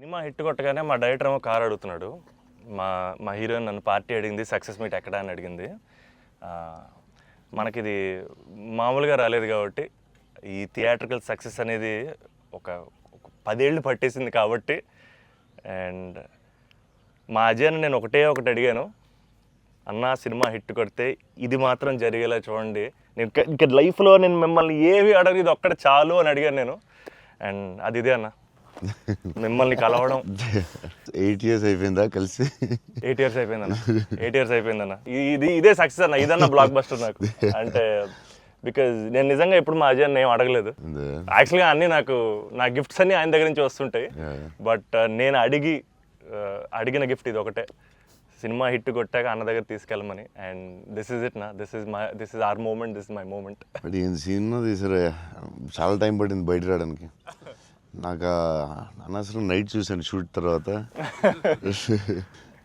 Cinema hit కొట్టగానే మా director ఏమో కార్ అడుగుతున్నాడు. మా మా హీరోయిన్ నన్ను పార్టీ అడిగింది, సక్సెస్ మీట్ ఎక్కడ అని అడిగింది. మనకిది మామూలుగా రాలేదు కాబట్టి ఈ థియేట్రికల్ సక్సెస్ అనేది ఒక 10 ఏళ్ళు పట్టేసింది కాబట్టి. అండ్ మా అజయ్ని నేను ఒకటి అడిగాను, అన్న సినిమా హిట్ కొడితే ఇది మాత్రం జరిగేలా చూడండి, నేను ఇంకా లైఫ్లో నేను మిమ్మల్ని ఏవి అడగదు, ఇది ఒక్కటి చాలు అని అడిగాను నేను. అండ్ అది ఇదే అన్న, మిమ్మల్ని కలవడం. 8 years అయిపోయిందా కలిసి? 8 years అయిపోయిందన్న. 8 years అయిపోయిందన్న. ఇదే సక్సెస్ అన్న, ఇదన్న బ్లాక్ బస్టర్ నాకు. అంటే బికాజ్ నేను నిజంగా ఎప్పుడు మా అజయ్ ఏం అడగలేదు. యాక్చువల్గా అన్నీ నా గిఫ్ట్స్ అన్నీ ఆయన దగ్గర నుంచి వస్తుంటాయి. బట్ నేను అడిగిన గిఫ్ట్ ఇది ఒకటే, సినిమా హిట్ కొట్టాక అన్న దగ్గర తీసుకెళ్ళమని. అండ్ దిస్ ఇస్ ఇట్ నా, this is our moment, this is my moment. But ఈ సినిమా తీసారా, చాలా టైం పట్టింది బయట రావడానికి. నాకు అనవసరం నైట్ చూసాను షూట్ తర్వాత.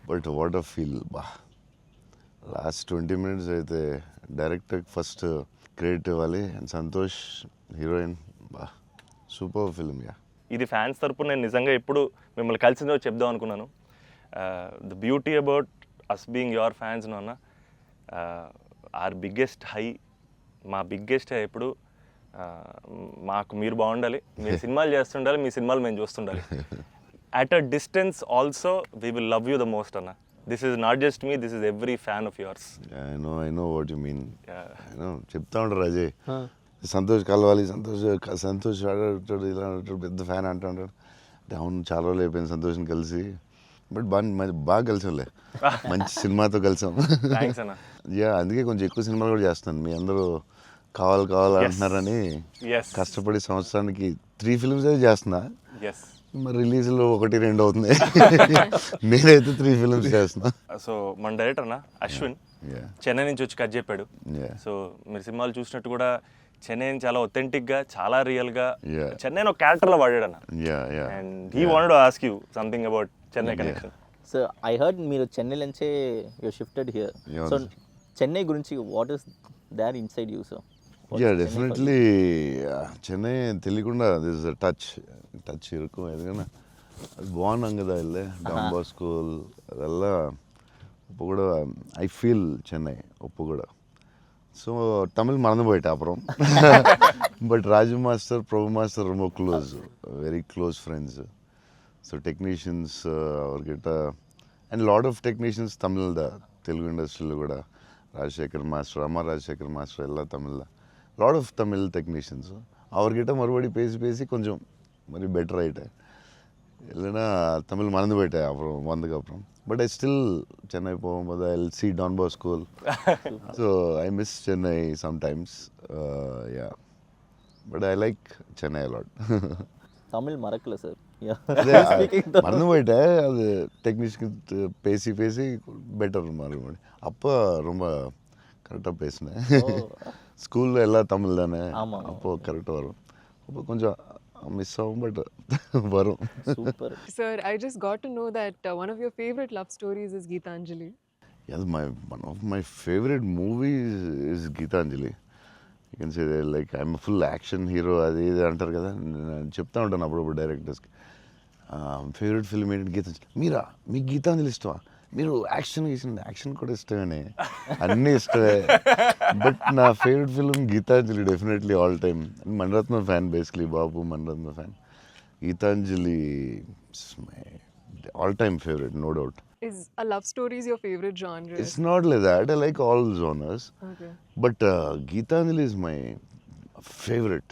బట్ వాట్ అ ఫీల్ బా. లాస్ట్ 20 minutes అయితే డైరెక్టర్కి ఫస్ట్ క్రెడిట్ ఇవ్వాలి. అండ్ సంతోష్ హీరోయిన్, బా సూపర్ ఫిల్మ్. యా, ఇది ఫ్యాన్స్ తరపున నేను నిజంగా ఎప్పుడు మిమ్మల్ని కలిసిందో చెప్దాం అనుకున్నాను. The beauty about us being your fans అన్న, ఆర్ బిగ్గెస్ట్ హై, మా బిగ్గెస్ట్ హై ఎప్పుడు మాకు మీరు బాగుండాలి, మీరు సినిమాలు చేస్తుండాలి, మీ సినిమాలు మేము చూస్తుండాలి. At a distance also we will love you the most అన్న. This is not just me, this is every fan of yours. I know what you mean. చెప్తా ఉంటారు అజయ్, సంతోష్ కలవాలి, సంతోష్ ఆడాడు, ఇలా అంటాడు, పెద్ద ఫ్యాన్ అంటాడు. అంటే అవును, చాలా రోజులు అయిపోయింది సంతోష్ని కలిసి. బట్ బాగా కలిసాంలే, మంచి సినిమాతో కలిసాం. యా, అందుకే కొంచెం ఎక్కువ సినిమాలు కూడా చేస్తాను. మీ అందరూ కావాలి అంటున్నారని కష్టపడి సంవత్సరానికి 3 films చేస్తున్నా. మరి రిలీజ్లో 1-2 అవుతుంది. నేనైతే 3 films చేస్తున్నా. సో మన డైరెక్టర్ అన్న అశ్విన్ చెన్నై నుంచి వచ్చి కట్ చెప్పాడు. సో మీరు సినిమాలు చూసినట్టు కూడా చెన్నై చాలా ఒథెంటిక్గా, చాలా రియల్గా చెన్నై ఒక క్యారెక్టర్లో వాడాడు అన్న. And he wanted to ask you something about Chennai connection. So I heard మీరు చెన్నై నుంచే you shifted here. So Chennai గురించి what is there inside you? So yeah, definitely Chennai తెలియకుండా దిస్ టచ్ ఇరుకు. ఎందుకన్నా అది బాగున్నాం కదా, వెళ్ళే డాన్ బాస్కో ಅದೆಲ್ಲ இப்போ கூட ஐ ஃபீல் சென்னை இப்போ கூட. ஸோ தமிழ் மறந்து போயிட்டேன் அப்புறம். But Raju master, Prabhu master ரொம்ப close, very close friends. So technicians அவர்கிட்ட అండ్ లాట్ ఆఫ్ టెక్నీషియన్స్ తమిళ తెలుగు ఇండస్ట్రీలో కూడా, ராஜசேகர் மாஸ்டர், அம்மா ராஜசேகர் மாஸ்டர் எல்லாம் தமிழில் லாட் ஆஃப் தமிழ் டெக்னீஷியன்ஸ். அவர்கிட்ட மறுபடி பேசி கொஞ்சம் மாதிரி பெட்டர் ஆகிட்டேன். இல்லைன்னா தமிழ் மறந்து போயிட்டேன் அப்புறம் வந்ததுக்கப்புறம். பட் ஐ ஸ்டில் சென்னை போகும்போது I will see Don Bosco. So I miss Chennai sometimes. Yeah, but I like Chennai a lot. Tamil மறக்கல சார், மறந்து போயிட்டேன். அது டெக்னீஷியன் பேசி பெட்டர் மறுபடி. அப்போ ரொம்ப கரெக்டாக பேசினேன். ஸ்கூலில் எல்லாம் தமிழ் தானே, அப்போது கரெக்டாக வரும். அப்போ கொஞ்சம் மிஸ் ஆகும், பட் வரும். Super. Sir, I just got to know that one of your favorite love stories is Geetanjali. Yes, one of my favorite movies is Geetanjali. You can say that, like, I'm a full action hero. అది ఇది అంటారు కదా, నేను చెప్తా ఉంటాను అప్పుడప్పుడు డైరెక్టర్స్కి. Favourite film ఏంటి? గీతాంజలి. మీరా, మీకు గీతాంజలి ఇష్టమా? మీరు యాక్షన్ కూడా ఇష్టమేనే, అన్నీ ఇష్టమే. బట్ నా favourite film Gitanjali, definitely all time. Mani Ratnam fan, basically బాబు Mani Ratnam fan. Gitanjali my all time favourite, no doubt. Is a love story is your favorite genre? It's not like that. I like all genres. Okay. But Geetanjali is my favorite.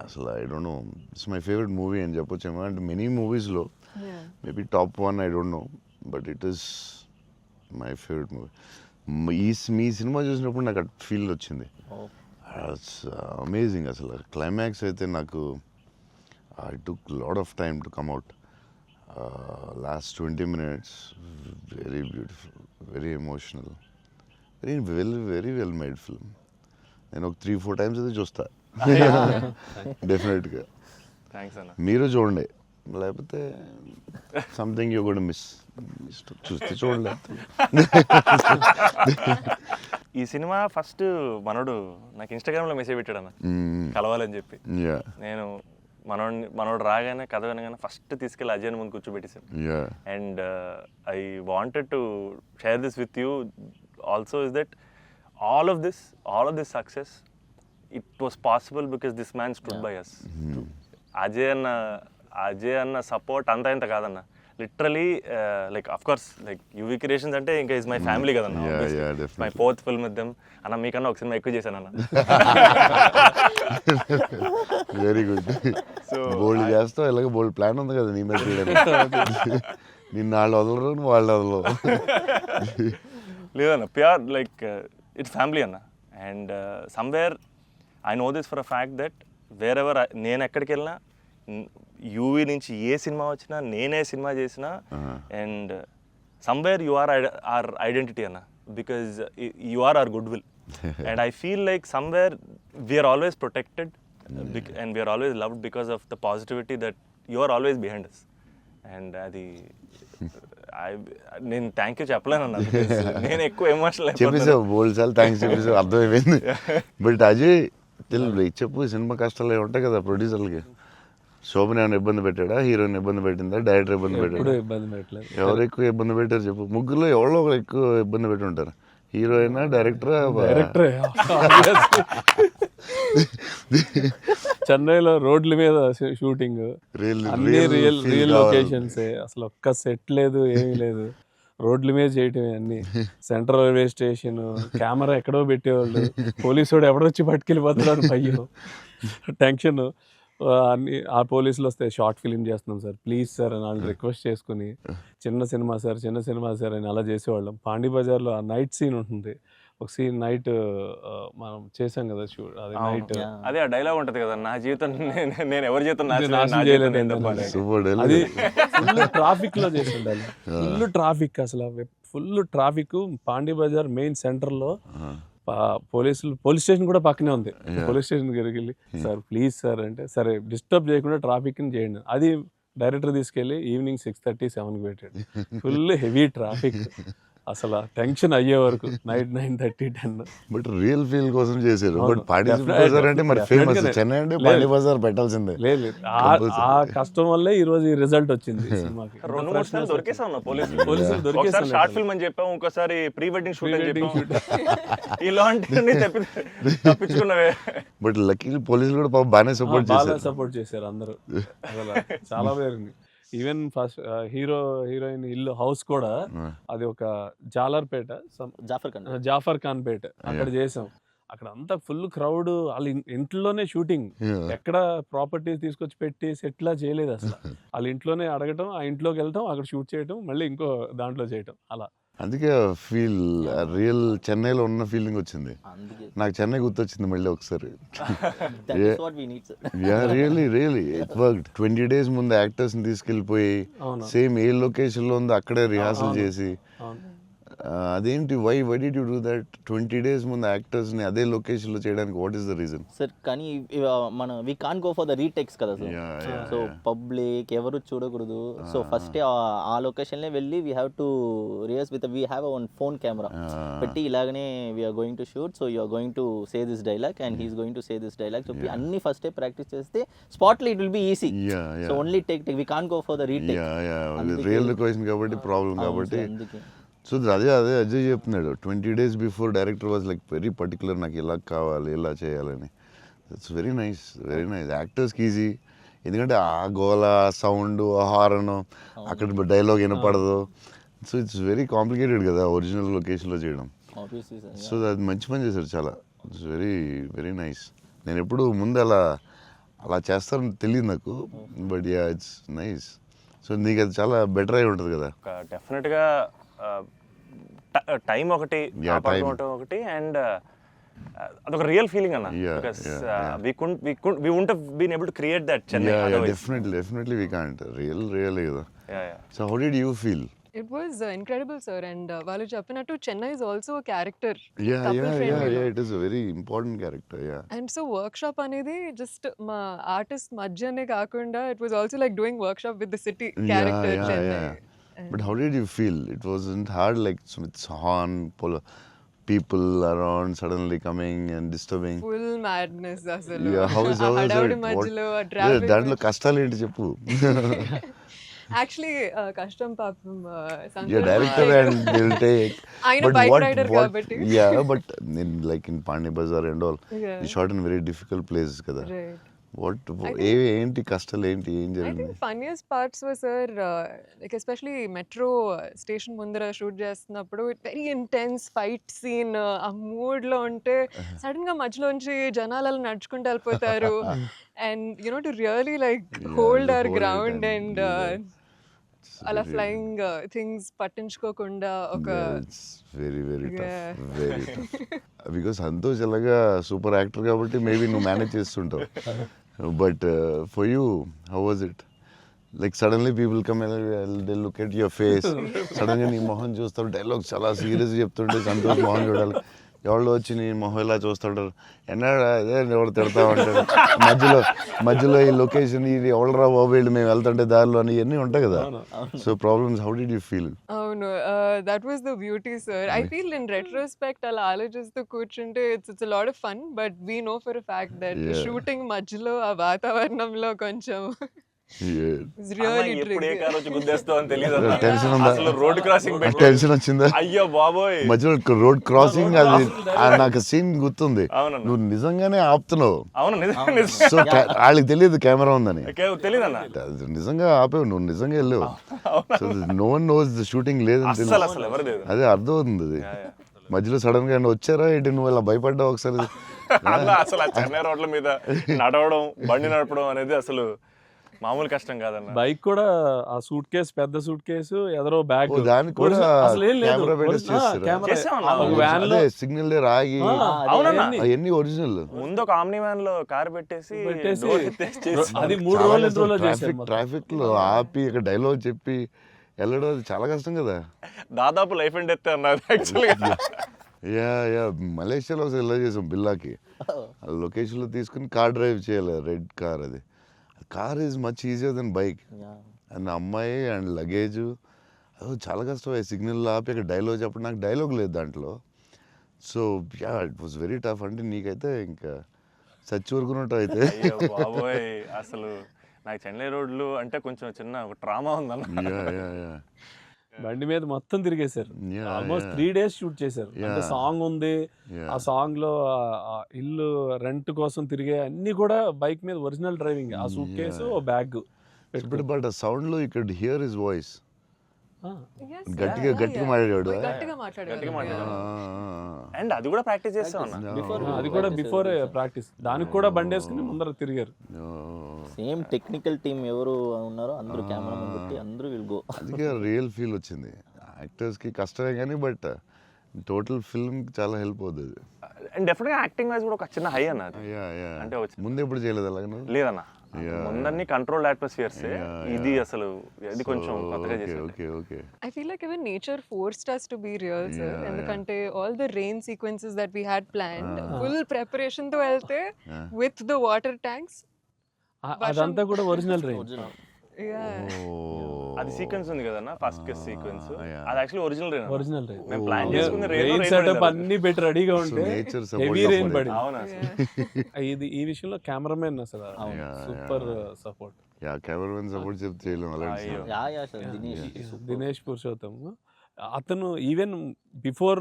Asla, I don't know. It's my favorite movie and చెప్పొచ్చేమో. అంటే many movies లో maybe top 1, I don't know. But it is my favorite movie. Me cinema చూసినప్పుడు నాకు feel వచ్చింది. It's amazing. అసలు climax అయితే నాకు I took lot of time to come out. Last 20 minutes, very beautiful, very emotional, very well made film. నేను ఒక 3-4 times అయితే చూస్తా డెఫినెట్గా. థ్యాంక్స్ అన్న. మీరు చూడండి, లేకపోతే సంథింగ్ యూ గోనా మిస్. చూస్తే చూడలేదు. ఈ సినిమా ఫస్ట్ మనోడు నాకు ఇన్స్టాగ్రామ్లో మెసేజ్ పెట్టాడు అన్న, కలవాలని చెప్పి. నేను మనోడు రాగానే కథ వినగానే ఫస్ట్ తీసుకెళ్ళి అజయ్ ముందు కూర్చోబెట్టేసాను. Yeah. And I wanted to share this with you also, is that all of this success, it was possible because this man stood by us. Ajay అన్న సపోర్ట్ అంతా ఇంత కాదన్న, literally like of course like UV creations అంటే ఇంకా is my family కదన్న. My fourth film with them అన్న. మీకన్నా ఒక సినిమా ఎక్కువ చేశాను అన్న. Very good. బోల్డ్ చేస్తావు, ఇలాగ బోల్డ్ ప్లాన్ ఉంది కదా నీ మీద చేయడానికి. నిన్ను వాళ్ళు వదలరు, వాళ్ళు వదలరు. లేదన్న, ప్యూర్ లైక్ ఇట్స్ ఫ్యామిలీ అన్న. And somewhere I know this for a fact that wear ever నేను ఎక్కడికి వెళ్ళినా, యూవీ నుంచి ఏ సినిమా వచ్చినా, నేనే సినిమా చేసినా, and somewhere you are our identity అన్న, because you are our goodwill. And I feel like somewhere we're always protected and we're always loved because of the positivity that you are always behind us. And అది నేను thank you చెప్పలేను అన్న, నేను ఎక్కువ emotional చెప్పేసావు, బోల్డ్ సార్లు thanks చెప్పేసావు, అర్థమైపోయింది. But Ajay చెప్పు, cinema కష్టాలు ఉంటాయి కదా ప్రొడ్యూసర్లకి. శోభన్ ఏమైనా ఇబ్బంది పెట్టాడా, హీరోయిన్ ఇబ్బంది పెట్టిందా, డైరెక్టర్ ఇబ్బంది పెట్టాడా? ఎవరు ఎక్కువ ఇబ్బంది పెట్టారు చెప్పు? ముగ్గురులో ఎవరో ఒకరు ఎక్కువ ఇబ్బంది పెట్టి ఉంటారు. హీరోయిన్, డైరెక్టరా? చెన్నైలో రోడ్ల మీద షూటింగ్, అన్ని రియల్ లొకేషన్స్, అసలు ఒక్క సెట్ లేదు, ఏమీ లేదు, రోడ్ల మీద చేయటమే అన్ని. సెంట్రల్ రైల్వే స్టేషన్, కెమెరా ఎక్కడో పెట్టేవాళ్ళు, పోలీసు వాడు ఎవడొచ్చి పట్టుకెళ్ళిపోతున్నాడు, భయం, టెన్షన్. అన్ని ఆ పోలీసులు వస్తే షార్ట్ ఫిలిం చేస్తున్నాం సార్, ప్లీజ్ సార్ అని వాళ్ళు రిక్వెస్ట్ చేసుకుని, చిన్న సినిమా సార్ అని అలా చేసేవాళ్ళం. పాండీ బజార్లో ఆ నైట్ సీన్ ఉంటుంది, ఒక సీన్ నైట్ మనం చేసాం కదా షూట్, అది నైట్, అదే ఆ డైలాగ్ ఉంటుంది కదా, నా జీవితం నేను ఎవరి జీవితం నాశనం చేయలేదు. అది ఫుల్ ట్రాఫిక్ లో చేసి ఉండాలి, ఫుల్ ట్రాఫిక్, అసలు full traffic. Pondy Bazaar main centre లో పోలీస్ స్టేషన్ కూడా పక్కనే ఉంది. పోలీస్ స్టేషన్ దగ్గరికి వెళ్ళి సార్ ప్లీజ్ సార్ అంటే, సరే డిస్టర్బ్ చేయకుండా ట్రాఫిక్ ని చేయండి. అది డైరెక్టర్ తీసుకెళ్ళి ఈవినింగ్ 6:30, 7కి పెట్టాడు. ఫుల్ హెవీ ట్రాఫిక్, అసలు టెన్షన్ అయ్యే వరకు నైట్ 9:30, 10. బట్ రియల్ ఫీల్ కోసం చేశారు. బట్ పాండీ బజార్ అంటే మరి ఫేమస్, చెన్నై అంటే పాండీ బజార్ పెట్టాల్సిందే. లేదు, ఆ కష్టం వల్లే ఈ రోజు ఈ రిజల్ట్ వచ్చింది సినిమాకి. 2-3 సార్లు దొరికేసా ఉన్నా పోలీసులు దొరికేసారు. షార్ట్ ఫిల్మ్ అని చెప్పాము, ఇంకోసారి ప్రీ వెడ్డింగ్ షూట్ అని చెప్పాము. ఇలాంటివన్నీ తప్పించుకున్నవే. బట్ లక్కీ పోలీసులు కూడా పాపం బాగానే సపోర్ట్ చేశారు అందరూ, అసలు చాలా పేరుంది. ఈవెన్ ఫస్ట్ హీరోయిన్ ఇల్లు హౌస్ కూడా అది ఒక జాలర్పేట, జాఫర్ ఖాన్ పేట, అక్కడ చేసాం. అక్కడ అంతా ఫుల్ క్రౌడ్, వాళ్ళ ఇంట్లోనే షూటింగ్, ఎక్కడ ప్రాపర్టీస్ తీసుకొచ్చి పెట్టి సెట్లా చేయలేదు అసలు. వాళ్ళ ఇంట్లోనే అడగటం, ఆ ఇంట్లోకి వెళ్తాం, అక్కడ షూట్ చేయటం, మళ్ళీ ఇంకో దాంట్లో చేయటం, అలా. అందుకే ఫీల్ రియల్ చెన్నైలో ఉన్న ఫీలింగ్ వచ్చింది నాకు. చెన్నై గుర్తొచ్చింది మళ్ళీ ఒకసారి. Really it worked. 20 days ముందు యాక్టర్స్ని తీసుకెళ్ళిపోయి సేమ్ ఏ లొకేషన్లో ఉందో అక్కడే రిహార్సల్ చేసి, అదేంటి why did you do that? 20 days ముందు యాక్టర్స్ని అదే లొకేషన్లో చేయడానికి what is the reason? Sir కానీ మనం we can go for the retakes కదా సార్. సో పబ్లిక్ ఎవరు చూడకూడదు. సో ఫస్ట్ ఆ లొకేషన్లే వెళ్ళి we have to rehearse with we have one phone camera పెట్టి ఇలాగనే we're going to shoot, so you're going to say this dialogue and he's going to say this dialogue చెప్పి అన్ని ఫస్టే ప్రాక్టీస్ చేస్తే స్పాట్లో it will be easy. So only take we can go for the retake. Real location కాబట్టి problem కాబట్టి. So అదే అజయ్ చెప్తున్నాడు, 20 days before director was like very particular, నాకు ఇలా కావాలి, ఇలా చేయాలని. It's very nice. యాక్టర్స్కి ఈజీ, ఎందుకంటే ఆ గోల, సౌండ్, హారన్, అక్కడ డైలాగ్ వినపడదు. సో ఇట్స్ వెరీ కాంప్లికేటెడ్ కదా ఒరిజినల్ లొకేషన్లో చేయడం. సో అది మంచి పని చేశారు చాలా. It's very nice. నేను ఎప్పుడు ముందు అలా చేస్తారని తెలియదు నాకు, but yeah it's nice. So నీకు అది చాలా బెటర్ అయి ఉంటుంది కదా. డెఫినెట్గా టైం ఒకటి, ఒకటి, అండ్ అదొక రియల్ ఫీలింగ్ అన్న. Because we wouldn't have been able to create that Chennai otherwise. Definitely we can't. Real కదా. So how did you feel? It was incredible, sir. And వాళ్ళు చెప్పినట్టు Chennai is also a character. Yeah, it is a very important character. Yeah. And so workshop అనేది just మా artist మధ్యనే కాకుండా it was also like doing workshop with the city character Chennai. But how did you feel? It wasn't hard like with horn, people around suddenly coming and disturbing. Full madness అసలు. Yeah, how is ఆ it? హడావుడి What- మధ్యలో ఆ Yeah, traffic. దాంట్లో కష్టాలు ఏంటి చెప్పు. Actually కష్టం పాపం. Yeah, director and they'll take. ఆయన But bike what, rider what, కాబట్టి. yeah, but in Pani Bazaar and all, Yeah. you shot in very difficult places కదా. Right. What, ఏంటి కష్టాలు ఏంటి, ఏం I జరిగింది? think funniest parts were, sir, like especially metro station ముందర shoot చేస్తున్నప్పుడు very intense fight scene. ఆ mood లో ఉంటే సడన్ గా మధ్యలోంచి జనాలు అలా నడుచుకుంటూ వెళ్ళిపోతారు. And you know to really like hold hour hold it ground and and do that. అలా very- ఫ్లయింగ్ థింగ్స్ పట్టించుకోకుండా ఒక Yeah, it's very Yeah. tough, very tough. Because Santosh ఎలాగా సూపర్ యాక్టర్ కాబట్టి మేబీ నువ్వు మేనేజ్ చేస్తుంటావు. But for you how was it? Like suddenly people come they look at your face, సడన్గా నీ మొహం చూస్తారు, డైలాగ్ చాలా సీరియస్ చెప్తుంటే సంతోష్ మొహం చూడాలి. ఎవరు వచ్చి నీ మొహం ఇలా చూస్తుంటారు, ఎన్నాడా అదే ఎవరు తిడతా ఉంటారు, మధ్యలో ఈ లొకేషన్ ఇది ఎవడరా బాబు వీళ్ళు మేము వెళ్తుంటే దారిలో అని ఇవన్నీ ఉంటాయి కదా. So problems, how did you feel? అవును. That was the beauty, sir. I feel in retrospect అలా ఆలోచిస్తూ కూర్చుంటే it's lot of fun. But we know for a fact that Yeah. Shooting మధ్యలో ఆ వాతావరణంలో కొంచెం it's అమ్మ, really ఎప్పుడు ఏ tricky. కారు వచ్చి గుద్దేస్తావు అని తెలియదు అన్న. టెన్షన్ ఉందా? అసలు రోడ్ క్రాసింగ్ పెట్టి టెన్షన్ వచ్చిందా? అయ్యో బాబోయ్. మధ్యలో రోడ్ క్రాసింగ్, అది నాకు సీన్ గుర్తుంది. అవునన్న. నువ్వు నిజంగానే ఆపుతున్నావు. అవును నిజం. సో వాళ్ళకి తెలియదు కెమెరా ఉందని. తెలియదన్న. అది నిజంగా ఆపేవు, నువ్వు నిజంగా వెళ్ళావు. So no one knows the shooting లేదని అసలు తెలుసు. అసలు ఎవరు లేదు. అదే అర్థం అవుతుంది అది. మధ్యలో సడన్ గా వచ్చారా ఏంటి, నువ్వు ఇలా భయపడ్డావు ఒకసారి? అన్న అసలు ఆ చెన్నై రోడ్ల మీద నడవడం, బండి నడపడం అనేది అసలు మామూలు కష్టం కాదన్న. బైక్ కూడా ఆ సూట్ కేసు, పెద్ద సూట్ కేసు, ఎదరో బ్యాగ్, ఓ, దానికి కూడా అసలు ఏం లేదు. కెమెరా పెట్టేసి చేస్తారా? చేసామన్నా. ఒక వ్యాన్ లో అదే సిగ్నల్ రాగి అవునన్నా. అవన్నీ ఒరిజినల్. ముందు ఒక ఆమ్ని వ్యాన్ లో కార్ పెట్టేసి door ఎత్తేసి చేసి- అది 3 రోజులు 2 రోజులు చేశారు మొత్తం. ట్రాఫిక్ లో ఆపి ఇక్కడ డైలాగ్ చెప్పి వెళ్ళడం అది చాలా కష్టం కదా. దాదాపు లైఫ్ అండ్ డెత్ అన్నారు యాక్చువల్గా. యా మలేషియాలో ఒకసారి ఇలా చేసాం బిల్లాకి. లొకేషన్లో తీసుకుని కార్ డ్రైవ్ చేయాలి, రెడ్ కార్. అది car is much easier than bike. And అమ్మాయి అండ్ లగేజ్ అది చాలా కష్టం. సిగ్నల్ ఆపి అక్కడ డైలాగ్ చెప్పడం, నాకు డైలాగ్ లేదు దాంట్లో. So yeah it was very tough. అంటే నీకైతే ఇంకా చచ్చి ఊరుకున్నట్టు అయితే. అయ్యో బాబోయ్, అసలు నాకు చెన్నై రోడ్లు అంటే కొంచెం చిన్న ఒక ట్రామా ఉందన్న. యా బండి మీద మొత్తం తిరిగేశారు. Yeah, almost yeah. 3 days shoot చేశారు. అంటే Yeah. సాంగ్ ఉంది, Yeah. ఆ సాంగ్ లో ఆ ఇల్లు రెంట్ కోసం తిరిగే అన్ని కూడా బైక్ మీద ఒరిజినల్ డ్రైవింగ్. ఆ సూట్ కేసు, బ్యాగ్. బట్ ఆ సౌండ్ లో you could hear his voice. Yes, గట్టిగా yeah, గట్టిగా yeah. మాట్లాడాడు. గట్టిగా మాట్లాడాడు. అండ్ అది కూడా ప్రాక్టీస్ చేస్తాం అన్న. అది కూడా బిఫోర్ ప్రాక్టీస్. దానికి కూడా బండి వేసుకుని ముందర తిరిగారు. సేమ్ టెక్నికల్ టీమ్ ఎవరు ఉన్నారో అందరూ కెమెరామెన్ పెట్టి అందరూ విల్ గో. అందుకే రియల్ ఫీల్ వచ్చింది. యాక్టర్స్కి కష్టమే కానీ బట్ టోటల్ ఫిల్మ్ చాలా హెల్ప్ అవుతుంది. అండ్ డెఫినెట్గా యాక్టింగ్ వైజ్ కూడా ఒక చిన్న హై అన్న అది. అంటే ముందు ఎప్పుడు చేయలేదు అలాగే. లేదన్న, ముందన్ని కంట్రోల్డ్ అట్మాస్ఫియర్స్. ఇది అసలు ఇది కొంచెం కొత్తగా చేశారు. Okay I feel like even nature forced us to be real, sir. ఎందుకంటే all the rain sequences that we had planned, full preparation తో వెళ్తే with the water tanks. అదంతా కూడా ఒరిజినల్ రైన్. Yeah. అది సీక్వెన్స్ ఉంది కదన్న, ఫస్ట్ సీక్వెన్స్ అది actually original rain. Original rain. మేము ప్లాన్ చేసుకున్న రెయిన్ సెటప్ అన్ని పెట్టి రెడీగా ఉంటే నేచర్ హెవీ రెయిన్ పడింది. అవునా ఇది ఈ విషయంలో కెమెరామెన్ అసలు super support. Yeah cameraman support చెప్తే చేయలేము అలాంటి. అయ్యో. యా సార్ దినేష్ పురుషోత్తం అతను ఈవెన్ బిఫోర్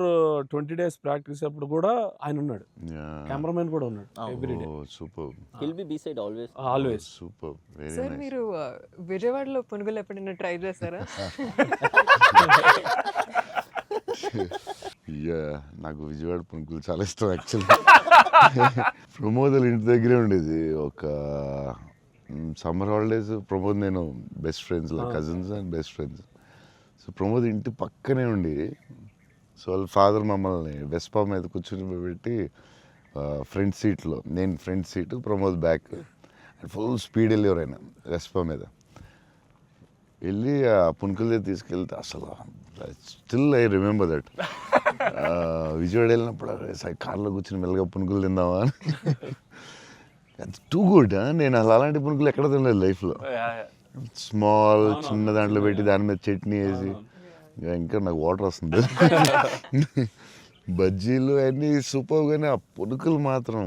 20 days ప్రాక్టీస్ అప్పుడు కూడా ఆయన ఉన్నాడు. కెమెరామెన్ కూడా ఉన్నాడు every day. Super will be beside always. Always. Super very sir nice. మీరు విజయవాడలో పునుగులు ఎప్పుడైనా ట్రై చేస్తారా? నాకు విజయవాడ పునుకులు చాలా ఇష్టం యాక్చువల్లీ. ప్రమోద్ ఇంటి దగ్గరే ఉండేది. ఒక సమ్మర్ హాలిడేస్ ప్రమోద్ నేను best friends, cousins and best friends. So Pramod ఇంటి పక్కనే ఉండి, సో వాళ్ళ ఫాదర్ మమ్మల్ని వెస్పా మీద కూర్చొని పెట్టి ఫ్రంట్ సీట్లో, నేను front seat, Pramod back, full speed వెళ్ళేవారు ఆయన వెస్పా మీద. వెళ్ళి ఆ పునుకులే తీసుకెళ్తే అసలు still I remember that. Vijayawada వెళ్ళినప్పుడు కార్లో కూర్చొని మెల్లగా పునుకులు తిందామా అని. Too good. నేను అసలు అలాంటి పునుకులు ఎక్కడ తినలేదు లైఫ్లో. స్మాల్ చిన్న దాంట్లో పెట్టి దాని మీద చట్నీ వేసి ఇంకా నాకు వాటర్ వస్తుంది. బజ్జీలు అన్నీ సూపర్, కానీ ఆ పునుకులు మాత్రం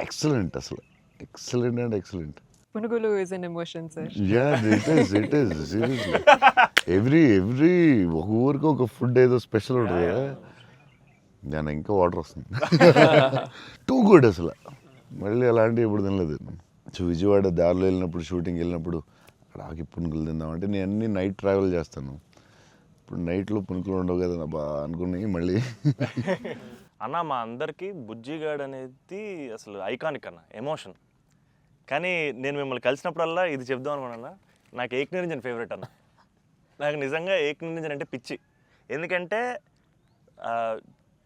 ఎక్సలెంట్, అసలు ఎక్సలెంట్ అండ్ ఎక్సలెంట్. పునుగులు is an emotion sir. Yeah it is seriously. Every ఒక ఊరికి ఒక ఫుడ్ ఏదో స్పెషల్ ఉంటుంది కదా, దాని ఇంకా వాటర్ వస్తుంది. టూ గుడ్ అసలు. మళ్ళీ అలాంటివి ఎప్పుడు తినలేదు. సో విజయవాడ దారిలో వెళ్ళినప్పుడు, షూటింగ్ వెళ్ళినప్పుడు అక్కడ ఆకి పునుకులు తిందామంటే నేను అన్ని నైట్ ట్రావెల్ చేస్తాను. ఇప్పుడు నైట్లో పునుకులు ఉండవు కదా బా అనుకున్నాయి మళ్ళీ. అన్న మా అందరికీ బుజ్జిగాడ్ అనేది అసలు ఐకానిక్ అన్న, ఎమోషన్. కానీ నేను మిమ్మల్ని కలిసినప్పుడల్లా ఇది చెప్దాం అనుకున్నా, నాకు ఏక్ నిరంజన్ ఫేవరెట్ అన్న. నాకు నిజంగా ఏక్ నిరంజన్ అంటే పిచ్చి. ఎందుకంటే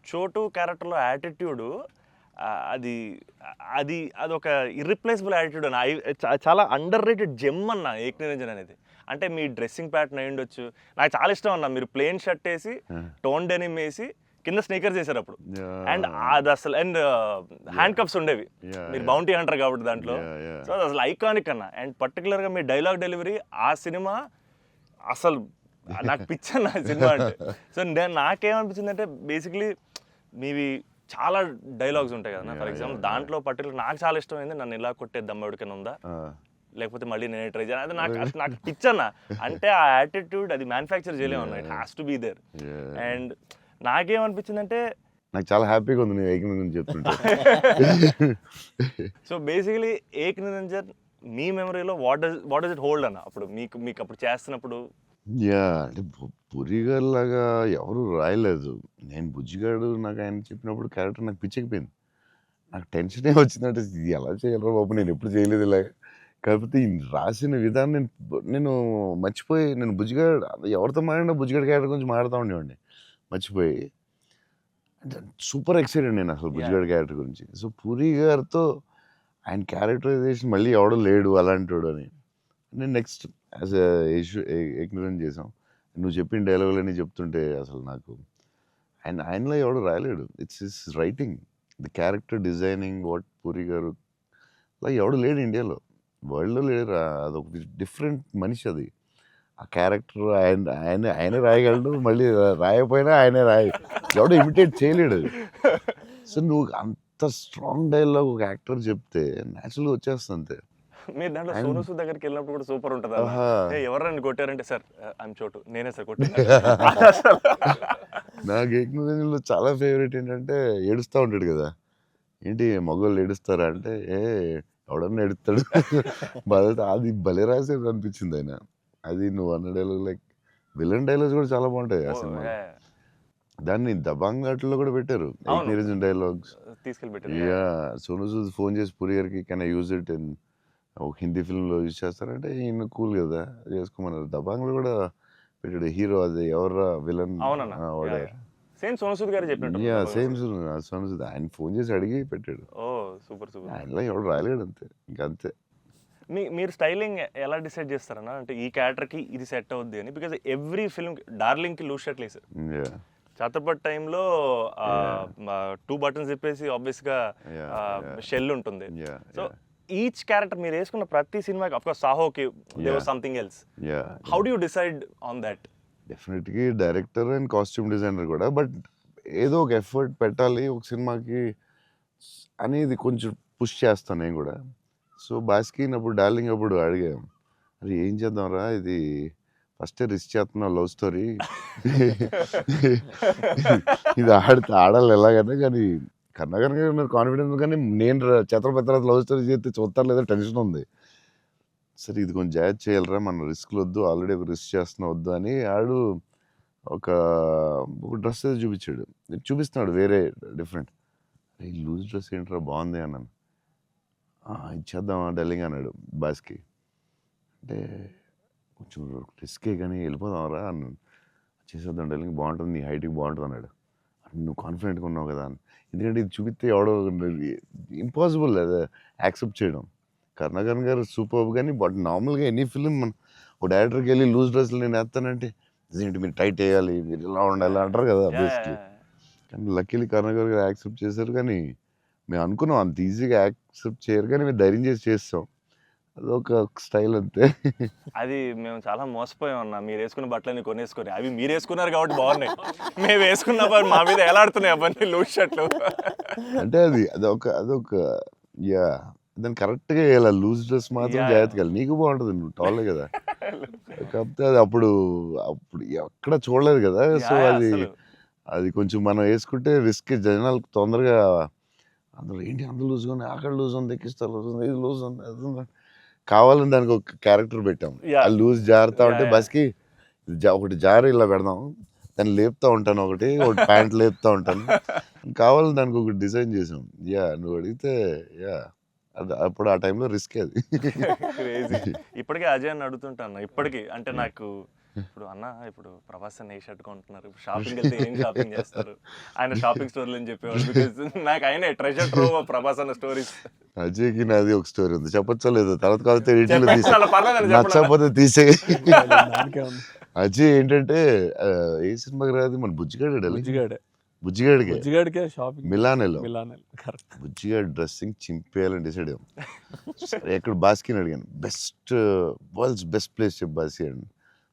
చోటు క్యారెక్టర్లో యాటిట్యూడు అది అది అదొక ఇర్రిప్లేసబుల్ యాటిట్యూడ్ అన్న. చాలా అండర్ రేటెడ్ జెమ్ అన్న ఏక్ నిరంజన్ అనేది. అంటే మీ డ్రెస్సింగ్ ప్యాటర్న్ అయి ఉండొచ్చు, నాకు చాలా ఇష్టం అన్న. మీరు ప్లెయిన్ షర్ట్ వేసి టోన్ డెనిమ్ వేసి కింద స్నీకర్స్ చేశారు అప్పుడు, అండ్ అది అసలు, అండ్ హ్యాండ్ కప్స్ ఉండేవి. మీరు బౌంటీ హంటర్ కాబట్టి దాంట్లో. సో అది అసలు ఐకానిక్ అన్న. అండ్ పర్టికులర్గా మీ డైలాగ్ డెలివరీ ఆ సినిమా అసలు నాకు పిచ్చి అన్న సినిమా అంటే. సో నాకేమనిపించింది అంటే బేసిక్లీ మీవి చాలా డైలాగ్స్ ఉంటాయి కదా. ఫర్ ఎగ్జాంపుల్ దాంట్లో పర్టికులర్ నాకు చాలా ఇష్టమైంది నన్ను ఇలా కొట్టే దమ్మడికైనా ఉందా, లేకపోతే మళ్ళీ నేనే ట్రై చేయాలి, అది నాకు పిచ్చన్న. అంటే ఆ యాటిట్యూడ్ అది మ్యానుఫ్యాక్చర్ చేయలేము అన్న, it has to be there. And నాకేమనిపించిందంటే నాకు చాలా హ్యాపీగా ఉంది నేను ఏక్ నిరంజన్ చెప్తుంటే. సో బేసికలీ ఏక్ నిరంజన్ మీ మెమరీలో వాట్ డస్ ఇట్ హోల్డ్ అన్న అప్పుడు మీకు అప్పుడు చేస్తున్నప్పుడు? యా అంటే పురిగారు లాగా ఎవరు రాయలేదు. నేను బుజ్జిగాడు నాకు ఆయన చెప్పినప్పుడు క్యారెక్టర్ నాకు పిచ్చెక్కిపోయింది. నాకు టెన్షనే వచ్చిందంటే ఇది ఎలా చేయాలరా బాబు, నేను ఎప్పుడు చేయలేదు ఇలా. కాకపోతే ఈ రాసిన విధానం నేను మర్చిపోయి, నేను బుజ్జిగాడు ఎవరితో మాట్లాడినా బుజ్జిగాడు క్యారెక్టర్ గురించి మాట్లాడుతూ ఉండేవాడిని మర్చిపోయి. అంటే సూపర్ ఎక్సైటెడ్ నేను అసలు బుజ్జిగాడు క్యారెక్టర్ గురించి. సో పూరి గారితో ఆయన క్యారెక్టరైజేషన్ మళ్ళీ ఎవడో లేడు అలాంటి అని నేను నెక్స్ట్ యాజ్ ఏక్ నిరంజన్ చేసాం. నువ్వు చెప్పిన డైలాగులన్నీ చెప్తుంటే అసలు నాకు ఆయనలో ఎవడు రాయలేడు. It's is writing, the character designing, what Puri garu అలా ఎవడు లేడు ఇండియాలో, వరల్డ్లో లేడు. అదొక డిఫరెంట్ మనిషి అది. ఆ క్యారెక్టర్ ఆయనే రాయగలడు, మళ్ళీ రాయకపోయినా ఆయనే ఎవడో ఇమిటేట్ చేయలేడు. సో నువ్వు అంత స్ట్రాంగ్ డైలాగ్ ఒక యాక్టర్ చెప్తే న్యాచురల్గా వచ్చేస్తుంది అంతే. మీరు దాంట్లో సోనూ సూద్ దగ్గరికి వెళ్ళినప్పుడు కూడా సూపర్ ఉంటుంది. ఎవరైనా కొట్టారంటే సార్ ఐఎమ్ చోటు, నేనే సార్ కొట్టాను. నాకు ఏక్ నిరంజన్లో చాలా ఫేవరెట్ ఏంటంటే ఏడుస్తూ ఉంటాడు కదా, ఏంటి మగవాళ్ళు ఏడుస్తారా అంటే ఎవడన్నా ఏడుస్తాడు. అది భలే రాసేది అనిపించింది ఆయన. అది నువ్వు అన్న డైలాగ్ లైక్ విలన్ డైలాగ్స్ కూడా చాలా బాగుంటాయి ఆ సినిమా. దాన్ని దబాంగ్ ఘాట్లో కూడా పెట్టారు ఏక్ నిరంజన్ డైలాగ్స్ తీసుకెళ్ళి. యా సోనూ సూద్ ఫోన్ చేసి పూరి గారికి can I use it in ఒక హిందీ ఫిల్మ్లో యూజ్ చేస్తారంటే ఈయన కూల్ కదా చేసుకోమన్నారు. దబాంగ్లో కూడా పెట్టాడు హీరో, అది ఎవరా విలన్ సేమ్ సోనూ సూద్ గారు చెప్పినట్టు. యా సేమ్ సోనూ సూద్ ఆయన ఫోన్ చేసి అడిగి పెట్టాడు. Super super. ఆయనలో ఎవడు రాయలేడు అంతే, ఇంకా అంతే. మీరు స్టైలింగ్ ఎలా డిసైడ్ చేస్తారన్నా, అంటే ఈ క్యారెక్టర్కి ఇది సెట్ అవుద్ది అని? బికాజ్ ఎవ్రీ ఫిల్మ్ డార్లింగ్కి లూజ్ షర్ట్ లేదు సార్. ఛత్రపతి టైంలో 2 బటన్స్ చెప్పేసి ఆబ్వియస్గా షెల్ ఉంటుంది. సో ఈచ్ క్యారెక్టర్ మీరు వేసుకున్న ప్రతి సినిమాకి, అఫ్ కోర్స్ సాహోకి there was something else. How do you decide on that? డెఫినెట్గా డైరెక్టర్ అండ్ కాస్ట్యూమ్ డిజైనర్ కూడా, బట్ ఏదో ఒక ఎఫర్ట్ పెట్టాలి ఒక సినిమాకి అనేది కొంచెం పుష్ చేస్తాను నేను కూడా. సో బాస్కిన్ అప్పుడు డార్లింగ్ అప్పుడు అడిగాం, అది ఏం చేద్దాంరా, ఇది ఫస్టే రిస్క్ చేస్తున్నావు లవ్ స్టోరీ, ఇది ఆడాలి ఎలాగన్నా, కానీ కన్నా కాన్ఫిడెన్స్, కానీ నేను ఛత్రపతి లవ్ స్టోరీ చేస్తే చూస్తారు లేదా టెన్షన్ ఉంది. సరే ఇది కొంచెం జాగ్రత్త చేయాలరా, మన రిస్క్లు వద్దు, ఆల్రెడీ ఒక రిస్క్ చేస్తున్నా వద్దు అని ఆడు ఒక డ్రెస్ ఏదో చూపించాడు, చూపిస్తున్నాడు వేరే డిఫరెంట్. ఈ లూజ్ డ్రెస్ ఏంట్రా బాగుంది అన్నాను. ఇచ్చేద్దామా డార్లింగ్ అన్నాడు బాస్కి. అంటే కొంచెం రిస్కే కానీ వెళ్ళిపోదాంరా అన్నాను. చేసేద్దాం డార్లింగ్, బాగుంటుంది, నీ హైట్కి బాగుంటుంది అన్నాడు. నువ్వు కాన్ఫిడెంట్గా ఉన్నావు కదా అని. ఎందుకంటే ఇది చూపిస్తే ఎవడో ఇంపాసిబుల్ అది యాక్సెప్ట్ చేయడం. కరుణాకరన్ గారు సూపర్, కానీ బట్ నార్మల్గా ఎనీ ఫిలిం మన ఒక డైరెక్టర్కి వెళ్ళి లూజ్ డ్రెస్లు నేను వేస్తానంటే ఇదేంటి మీరు టైట్ వేయాలి, మీరు ఇలా ఉండాలి అంటారు కదా బేసిక్లీ. కానీ లక్కీలీ కరుణాకర్ గారు యాక్సెప్ట్ చేశారు. కానీ మేము అనుకున్నాం అంత ఈజీగా యాక్సెప్ట్ చేయరు, కానీ మేము ధైర్యం చేసి చేస్తాం. అదొక స్టైల్ అంతే. అది మేము చాలా మోసపోయాం అన్న, మీరు వేసుకున్న బట్టలన్నీ కొనేసుకొని. అవి మీరు వేసుకున్నారు కాబట్టి బాగున్నాయి, మేము వేసుకున్నప్పుడు మా మీద ఎలాడుతున్నాయి అవన్నీ లూజ్ షర్ట్లు. అంటే అదొక యా దాన్ని కరెక్ట్గా వేయాలి. లూజ్ డ్రెస్ మాత్రం Yeah. జాగ్రత్తగా వేయాలి. నీకు బాగుంటుంది, నువ్వు టాలే కదా. కాకపోతే అది అప్పుడు ఎక్కడ చూడలేదు కదా. సో అది కొంచెం మనం వేసుకుంటే రిస్క్. జనాలకు తొందరగా అందరూ ఏంటి అంత లూజ్గా ఉన్నాయి, అక్కడ లూజ్ ఉంది, ఎక్కిస్తారు లూజ్ ఉంది, ఇది లూజ్ ఉంది, అది ఉంది. కావాలని దానికి ఒక క్యారెక్టర్ పెట్టాం. Yeah. ఆ లూజ్ జారుతా ఉంటే Yeah. బస్కి ఒకటి జారి ఇలా పెడదాం, దాన్ని లేపుతా ఉంటాను, ఒకటి ప్యాంట్ లేపుతా ఉంటాను. కావాలని దానికి ఒకటి డిజైన్ చేసాం. యా నువ్వు అడిగితే యా అది అప్పుడు ఆ టైంలో రిస్క్ అది. క్రేజీ. ఇప్పటికే అజయ్ అని అడుగుతుంటాను ఇప్పటికీ. అంటే నాకు ఇప్పుడు అన్న, ఇప్పుడు ప్రభాస్ అన్న ఏ షర్ట్ కొంటున్నారు, ఇప్పుడు షాపింగ్ వెళ్తే ఏం షాపింగ్ చేస్తారు, ఆయన షాపింగ్ స్టోర్లు అని చెప్పేవాడు. బికాస్ నాకు ఆయన ట్రెజర్ ట్రోవ్ ప్రభాస్ అన్న స్టోరీస్. అజయ్కి నాది ఒక స్టోరీ ఉంది, చెప్పచ్చో లేదో తర్వాత కాకపోతే ఎడిట్లో తీసే, అలా పర్లేదండి, చెప్పండి. నచ్చకపోతే తీసే. దానికే ఉంది. అజయ్ ఏంటంటే ఏ సినిమాకి రాదు మన బుజ్జిగాడే, బుజ్జిగాడికి బుజ్జిగాడికే షాపింగ్ మిలాన్ వెళ్ళాం. Milan correct. బుజ్జిగాడి డ్రెస్సింగ్ చింపేయాలని డిసైడ్ అయ్యాం. సరే ఎక్కడ బాస్కిని అడిగాను, బెస్ట్ వరల్డ్స్ బెస్ట్ ప్లేస్ చెప్పు బాస్కి అని.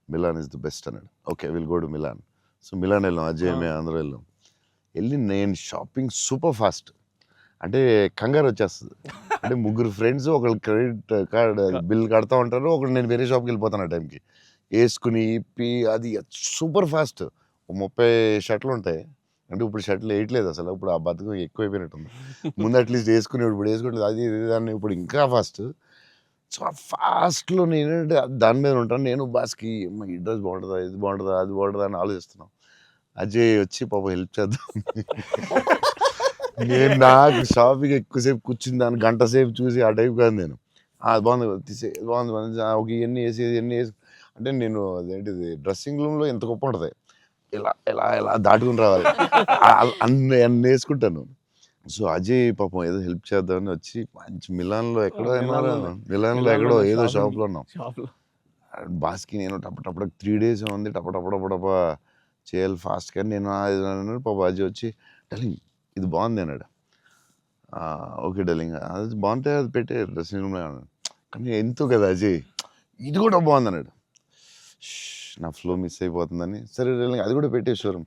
మిలాన్ ఇస్ ద బెస్ట్ అన్నాడు. Okay will go to Milan. So Milan వెళ్ళాం, అజయ్ మేము అందరూ వెళ్ళాం. వెళ్ళి నేను షాపింగ్ సూపర్ ఫాస్ట్, అంటే కంగారు వచ్చేస్తుంది. అంటే ముగ్గురు ఫ్రెండ్స్ ఒకళ్ళు క్రెడిట్ కార్డ్ బిల్ కడతా ఉంటారు, ఒకళ్ళు నేను వేరే షాప్కి వెళ్ళిపోతాను ఆ టైంకి. వేసుకుని ఇప్పి అది సూపర్ ఫాస్ట్. 30 షర్ట్లు ఉంటాయి. అంటే ఇప్పుడు షర్ట్లు వేయట్లేదు అసలు, ఇప్పుడు ఆ బతుకు ఎక్కువైపోయినట్టుంది. ముందు అట్లీస్ట్ వేసుకుని ఇప్పుడు వేసుకోవట్లేదు, అది దాన్ని ఇప్పుడు ఇంకా ఫాస్ట్. సో ఆ ఫాస్ట్లో నేనంటే దాని మీద ఉంటాను. నేను బాస్కి ఈ డ్రెస్ బాగుంటుందా, ఇది బాగుంటుందా, అది బాగుంటుందా అని ఆలోచిస్తున్నాను. అజయ్ వచ్చి పాపం హెల్ప్ చేద్దాం. నేను నాకు షాపింగ్ ఎక్కువసేపు కూర్చుని దాన్ని గంట సేపు చూసి ఆ టైప్ కాదు నేను. అది బాగుంది తీసే, బాగుంది ఒక ఇవన్నీ వేసి అంటే నేను అదేంటిది డ్రెస్సింగ్ రూమ్లో ఎంత గొప్ప ఉంటుంది, ఇలా ఇలా ఇలా దాటుకుని రావాలి, అన్ని వేసుకుంటాను. సో అజయ్ పాపం ఏదో హెల్ప్ చేద్దామని వచ్చి మంచి మిలాన్లో ఎక్కడో మిలాన్లో ఎక్కడో ఏదో షాప్లో ఉన్నాం. షాప్లో బాస్కి నేను టప 3 days ఉంది, టప చేయాలి ఫాస్ట్గా. నేను పాప అజయ్ వచ్చి డలింగ్ ఇది బాగుంది అన్నాడు. ఓకే డలింగ్ అది బాగుంటే అది పెట్టే డ్రెస్సింగ్ రూమ్లో అన్నాడు. కానీ ఎంతో కదా అజయ్ ఇది కూడా బాగుంది అన్నాడు. నా ఫ్లో మిస్ అయిపోతుందని సరే డలింగ్ అది కూడా పెట్టే షోరూమ్,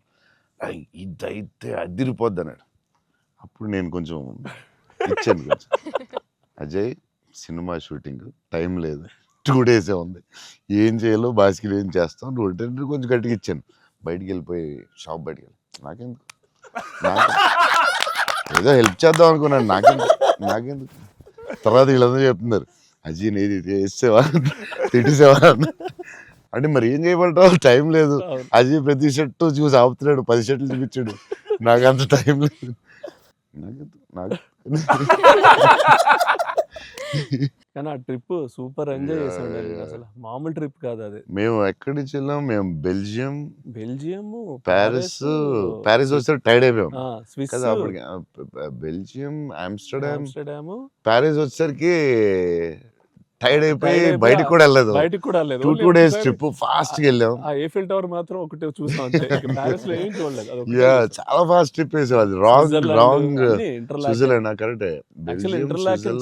ఇదైతే అదిరిపోద్ది అన్నాడు. అప్పుడు నేను కొంచెం ఇచ్చాను కొంచెం. అజయ్ సినిమా షూటింగ్ టైం లేదు, 2 days ఉంది, ఏం చేయాలో బాస్కి ఏం చేస్తాం, నువ్వు కొంచెం గట్టిగా ఇచ్చాను. బయటికి వెళ్ళిపోయి షాప్ బయటికి వెళ్ళి నాకెందుకు ఏదో హెల్ప్ చేద్దాం అనుకున్నాను, నాకెందుకు. తర్వాత వీళ్ళందరూ చెప్తున్నారు అజయ్ నేది వేసేవా తిట్టేసేవా అంటే మరి ఏం చేయమంటావు, టైం లేదు. అజయ్ ప్రతి షర్ట్ చూసి ఆపుతున్నాడు, 10 షర్ట్లు చూపించాడు, నాకు అంత టైం లేదు. కానీ ఆ ట్రిప్ సూపర్ ఎంజాయ్ చేసాడు. అసలు మామూలు ట్రిప్ కాదు అది. మేము ఎక్కడి నుంచి వెళ్ళాం, మేము బెల్జియం, ప్యారిస్ వచ్చేసరికి టైర్డ్ అయిపోయాం స్విస్ కదా అప్పటికి. బెల్జియం, ఆమ్స్టర్డామ్, ప్యారిస్ వచ్చేసరికి టైర్డ్ అయిపోయి బయటికి కూడా వెళ్ళలేదు. 2 days ట్రిప్ ఫాస్ట్ గా వెళ్ళాం. ఆ ఏఫిల్ టవర్ మాత్రం ఒకటి చూసాం, ప్యారిస్ లో ఏం చూడలేదు. చాలా ఫాస్ట్ ట్రిప్ వేసాం. అది రాంగ్ స్విట్జర్లాండ్ కరెక్ట్.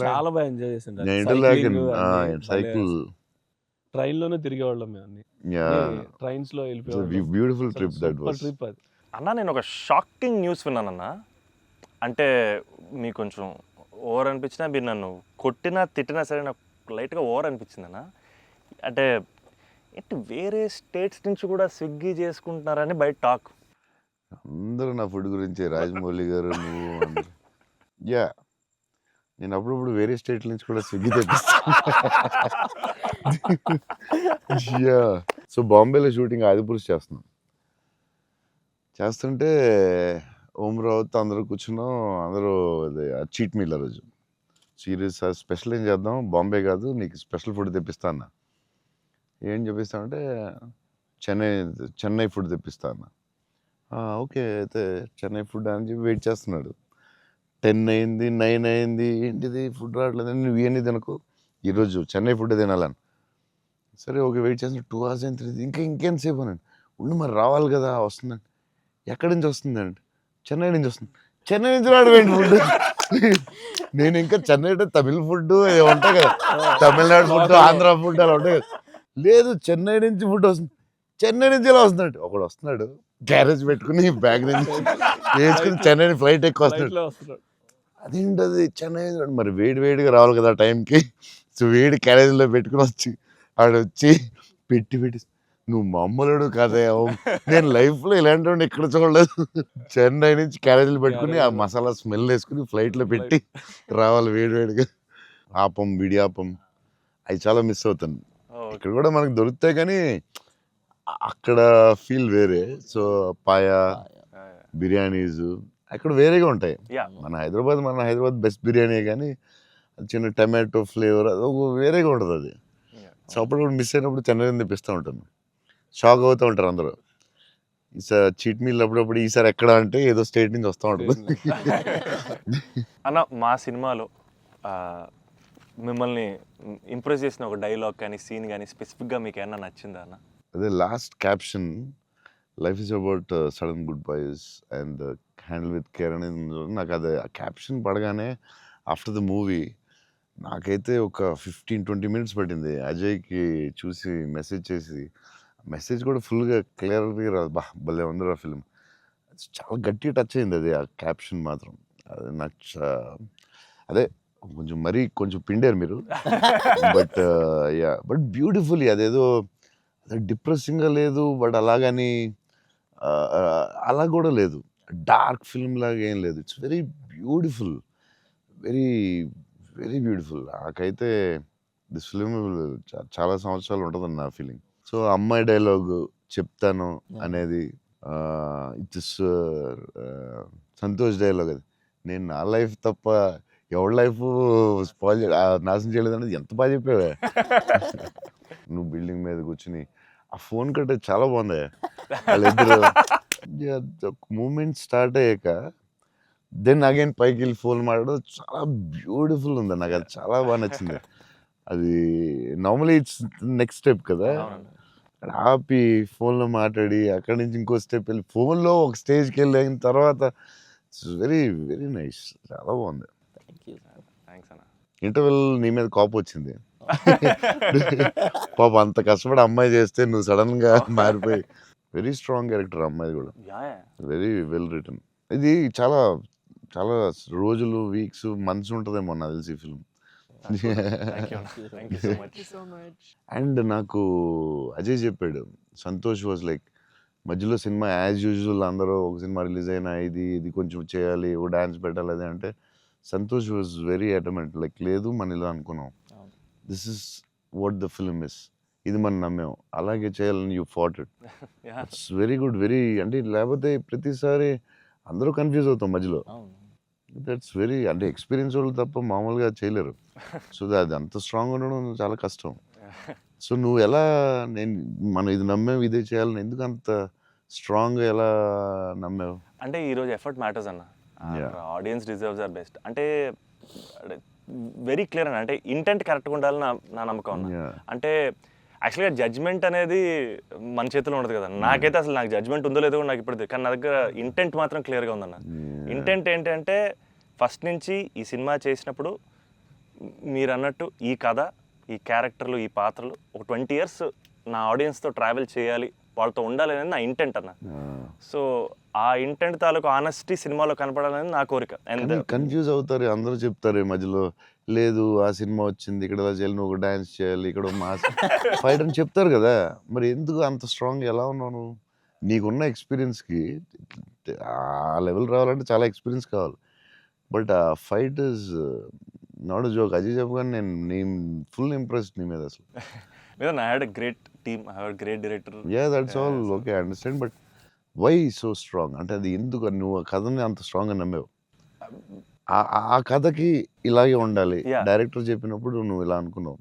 చాలా బాగా ఎంజాయ్ చేసాం. సైకిల్ ట్రైన్ లోనే తిరిగేవాళ్ళం మేము అన్ని. ట్రైన్స్ లో beautiful trip that was. Trip అది. అన్న నేను ఒక షాకింగ్ న్యూస్ విన్నానన్న. అంటే మీకు కొంచెం ఓవర్ అనిపించినా, మీరు నన్ను కొట్టినా తిట్టినా సరే నాకు లైట్గా ఓవర్ అనిపించింది అన్న. అంటే ఏంటి వేరే స్టేట్స్ నుంచి కూడా స్విగ్గీ చేసుకుంటున్నారని బయట టాక్. అందరూ నా ఫుడ్ గురించి రాజమౌళి గారు నువ్వు అందరూ. నేను అప్పుడప్పుడు వేరే స్టేట్ నుంచి కూడా స్విగ్గీ తెప్పిస్తాను. సో బాంబేలో షూటింగ్ ఆదిపురుష్ చేస్తుంటే ఓం రావుతో అందరూ కూర్చున్నాం. అందరూ చీట్ మీల్ ఆ రోజు సీరియస్ స్పెషల్ ఏం చేద్దాం, బాంబే కాదు నీకు స్పెషల్ ఫుడ్ తెప్పిస్తా అన్న. ఏం చెప్పిస్తానంటే చెన్నై ఫుడ్ తెప్పిస్తా అన్న. ఓకే అయితే చెన్నై ఫుడ్ అని చెప్పి వెయిట్ చేస్తున్నాడు. 10 అయింది, 9 అయింది, ఏంటిది ఫుడ్ రావట్లేదు, నువ్వు ఇవన్నీ తినకు, ఈరోజు చెన్నై ఫుడ్ తినాలని. సరే ఓకే వెయిట్ చేస్తున్నా. 2 hours అయింది, ఇంకేంతసేపు అనండి. ఉండి మరి రావాలి కదా, వస్తుందండి. ఎక్కడి నుంచి వస్తుందండి? చెన్నై నుంచి వస్తుంది. చెన్నై నుంచి రావడం ఏంటి ఫుడ్? నేను ఇంకా చెన్నై అంటే తమిళ ఫుడ్ ఉంటాయి కదా, తమిళనాడు ఫుడ్, ఆంధ్ర ఫుడ్ అలా ఉంటాయి కదా. లేదు చెన్నై నుంచి ఫుడ్ వస్తుంది, చెన్నై నుంచి ఇలా వస్తున్నాడు. ఒకడు వస్తున్నాడు క్యారేజ్ పెట్టుకుని బ్యాగ్ నుంచి వేసుకుని చెన్నై ఫ్లైట్ ఎక్కువ వస్తున్నాడు. ఫ్లైట్లో వస్తున్నాడు. అదేంటది చెన్నై మరి వేడి వేడిగా రావాలి కదా ఆ టైంకి. సో వేడి క్యారేజ్లో పెట్టుకుని వచ్చి ఆడు వచ్చి పెట్టి నువ్వు మామూలుడు కాదే, నేను లైఫ్లో ఇలాంటి వాడిని ఎక్కడ చూడలేదు. చెన్నై నుంచి క్యారేజీలు పెట్టుకుని ఆ మసాలా స్మెల్ వేసుకుని ఫ్లైట్లో పెట్టి రావాలి వేడివేడిగా. ఆపం, విడియాపం అవి చాలా మిస్ అవుతాను. ఇక్కడ కూడా మనకు దొరుకుతాయి కానీ అక్కడ ఫీల్ వేరే. సో పాయా, బిర్యానీస్ అక్కడ వేరేగా ఉంటాయి. మన హైదరాబాద్ బెస్ట్ బిర్యానీ, కానీ చిన్న టమాటో ఫ్లేవర్ అది ఒక వేరేగా ఉంటుంది అది. సో అప్పుడు మిస్ అయినప్పుడు చెన్నై తెప్పిస్తూ ఉంటాను. షాక్ అవుతూ ఉంటారు అందరూ. ఈసారి చీట్ మీల్ అప్పుడప్పుడు ఈసారి ఎక్కడ అంటే ఏదో స్టేట్ నుంచి వస్తూ ఉంటుంది. అన్న మా సినిమాలో మిమ్మల్ని ఇంప్రెస్ చేసిన ఒక డైలాగ్ కానీ సీన్ కానీ స్పెసిఫిక్గా మీకు ఏమన్నా నచ్చిందా అన్న? అదే last caption, life is about sudden good boys and handle with care అనేది నాకు అది ఆ క్యాప్షన్ పడగానే ఆఫ్టర్ ద మూవీ నాకైతే ఒక 15-20 మినిట్స్ పట్టింది అజయ్కి చూసి మెసేజ్ చేసి. మెసేజ్ కూడా ఫుల్గా క్లియర్గా రాదు. భలే ఉంది ఆ ఫిల్మ్. చాలా గట్టిగా టచ్ అయింది అది, ఆ క్యాప్షన్ మాత్రం. అది నాకు అదే కొంచెం పిండారు మీరు. బట్ బ్యూటిఫుల్లీ అదేదో డిప్రెసింగ్గా లేదు, బట్ అలాగని అలా కూడా లేదు, డార్క్ ఫిల్మ్ లాగా ఏం లేదు. It's very beautiful, very very beautiful. నాకైతే దిస్ ఫిల్మ్ చాలా సంవత్సరాలు ఉంటుందని నా ఫీలింగ్. సో అమ్మాయి డైలాగ్ చెప్తాను అనేది, ఇట్స్ సంతోష్ డైలాగ్ అది, నేను నా లైఫ్ తప్ప ఎవరి లైఫ్ స్పాయిల్ నాశనం చేయలేదు అనేది ఎంత బాగా చెప్పావే. నువ్వు బిల్డింగ్ మీద కూర్చుని ఆ ఫోన్ కట్టే చాలా బాగుంది. వాళ్ళిద్దరు మూమెంట్ స్టార్ట్ అయ్యాక దెన్ అగైన్ పైకి వెళ్ళి ఫోన్ మాట్లాడడం చాలా బ్యూటిఫుల్ ఉంది. నాకు అది చాలా బాగా నచ్చింది. అది నార్మలీ ఇట్స్ నెక్స్ట్ స్టెప్ కదా, ఆపి ఫోన్లో మాట్లాడి అక్కడి నుంచి ఇంకో స్టెప్ వెళ్ళి ఫోన్లో ఒక స్టేజ్కి వెళ్ళిన తర్వాత ఇట్స్ వెరీ వెరీ నైస్, చాలా బాగుంది. థ్యాంక్స్ అన్న. ఇంటర్వెల్ నీ మీద కోపం వచ్చింది పాప, అంత కష్టపడి అమ్మాయి చేస్తే నువ్వు సడన్గా మారిపోయి. వెరీ స్ట్రాంగ్ క్యారెక్టర్ అమ్మాయి కూడా, వెరీ వెల్ రిటర్న్. ఇది చాలా చాలా రోజులు, వీక్స్, మంత్స్ ఉంటుందేమో నాకు తెలిసి ఈ ఫిల్మ్. So much. అండ్ నాకు అజయ్ చెప్పాడు, సంతోష్ వాజ్ లైక్ మధ్యలో సినిమా యాజ్ యూజువల్ అందరూ ఒక సినిమా రిలీజ్ అయినా ఇది కొంచెం చేయాలి, ఓ డాన్స్ పెట్టాలి అది అంటే, సంతోష్ వాజ్ వెరీ అటమెంట్, లైక్ లేదు మన ఇలా అనుకున్నాం, this is what the film is, ఇది మనం నమ్మాం, అలాగే చేయాలని you fat it. It's very good, very అంటే లేకపోతే ప్రతిసారి అందరూ కన్ఫ్యూజ్ అవుతాం మధ్యలో. దట్స్ వెరీ అంటే ఎక్స్పీరియన్స్ వాళ్ళు తప్ప మామూలుగా చేయలేరు. సో అది అంత స్ట్రాంగ్ ఉండడం చాలా కష్టం. సో నువ్వు ఎలా, మనం ఇది నమ్మావు ఇదే చేయాలని ఎందుకు అంత స్ట్రాంగ్గా ఎలా నమ్మావు? అంటే ఈరోజు ఎఫర్ట్ మ్యాటర్స్ అన్న, ఆడియన్స్ డిజర్వ్స్ ఆర్ బెస్ట్ అంటే వెరీ క్లియర్ అన్న. అంటే ఇంటెంట్ కరెక్ట్గా ఉండాలని నా నమ్మకం అన్న. అంటే యాక్చువల్గా జడ్జ్మెంట్ అనేది మన చేతిలో ఉండదు కదా. నాకైతే అసలు నాకు జడ్జ్మెంట్ ఉందో లేదో నాకు ఇప్పుడు, కానీ నా దగ్గర ఇంటెంట్ మాత్రం క్లియర్గా ఉందన్న. ఇంటెంట్ ఏంటంటే ఫస్ట్ నుంచి ఈ సినిమా చేసినప్పుడు మీరు అన్నట్టు ఈ కథ, ఈ క్యారెక్టర్లు, ఈ పాత్రలు ఒక 20 years నా ఆడియన్స్తో ట్రావెల్ చేయాలి, వాళ్ళతో ఉండాలి అనేది నా ఇంటెంట్ అన్న. సో ఆ ఇంటెంట్ తాలూకు ఆనెస్టీ సినిమాలో కనపడాలనేది నా కోరిక. కన్ఫ్యూజ్ అవుతారు అందరూ, చెప్తారు మధ్యలో, లేదు ఆ సినిమా వచ్చింది ఇక్కడ ఎలా చేయాలి, నువ్వు డాన్స్ చేయాలి, ఇక్కడ మాస్ ఫైట్ అని చెప్తారు కదా. మరి ఎందుకు అంత స్ట్రాంగ్ ఎలా ఉన్నావు? నీకున్న ఎక్స్పీరియన్స్కి ఆ లెవెల్ రావాలంటే చాలా ఎక్స్పీరియన్స్ కావాలి. బట్ ఆ fight is not joke. Ajay చెప్పగానే నేను ఫుల్ ఇంప్రెస్డ్ నీ మీద అసలు. I had a great team, I had great director. That's all okay, I understand. But why so strong అంటే అది ఎందుకు నువ్వు ఆ కథని అంత స్ట్రాంగ్గా నమ్మావు? ఆ కథకి ఇలాగే ఉండాలి, డైరెక్టర్ చెప్పినప్పుడు నువ్వు ఇలా అనుకున్నావు,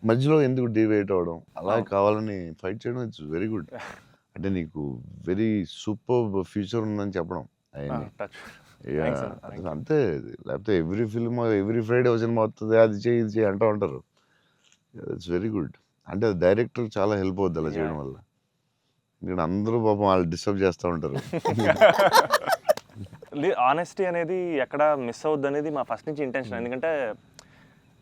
మధ్యలో ఎందుకు డివైట్ అవ్వడం, అలా కావాలని ఫైట్ చేయడం, ఇట్స్ వెరీ గుడ్. అంటే నీకు వెరీ సూపర్ ఫ్యూచర్ ఉందని చెప్పడం అంతే. లేకపోతే ఎవ్రీ ఫిల్మ్ ఎవ్రీ ఫ్రైడే ఒక సినిమా వస్తుంది, అది చేయి ఇది చేయి అంటూ ఉంటారు. It's very good. అంటే డైరెక్టర్ చాలా హెల్ప్ అవుద్ది అలా చేయడం వల్ల. ఇక్కడ అందరూ పాపం వాళ్ళు డిస్టర్బ్ చేస్తూ ఉంటారు. ఆనెస్టీ అనేది ఎక్కడ మిస్ అవుద్ది అనేది మా ఫస్ట్ నుంచి ఇంటెన్షన్. ఎందుకంటే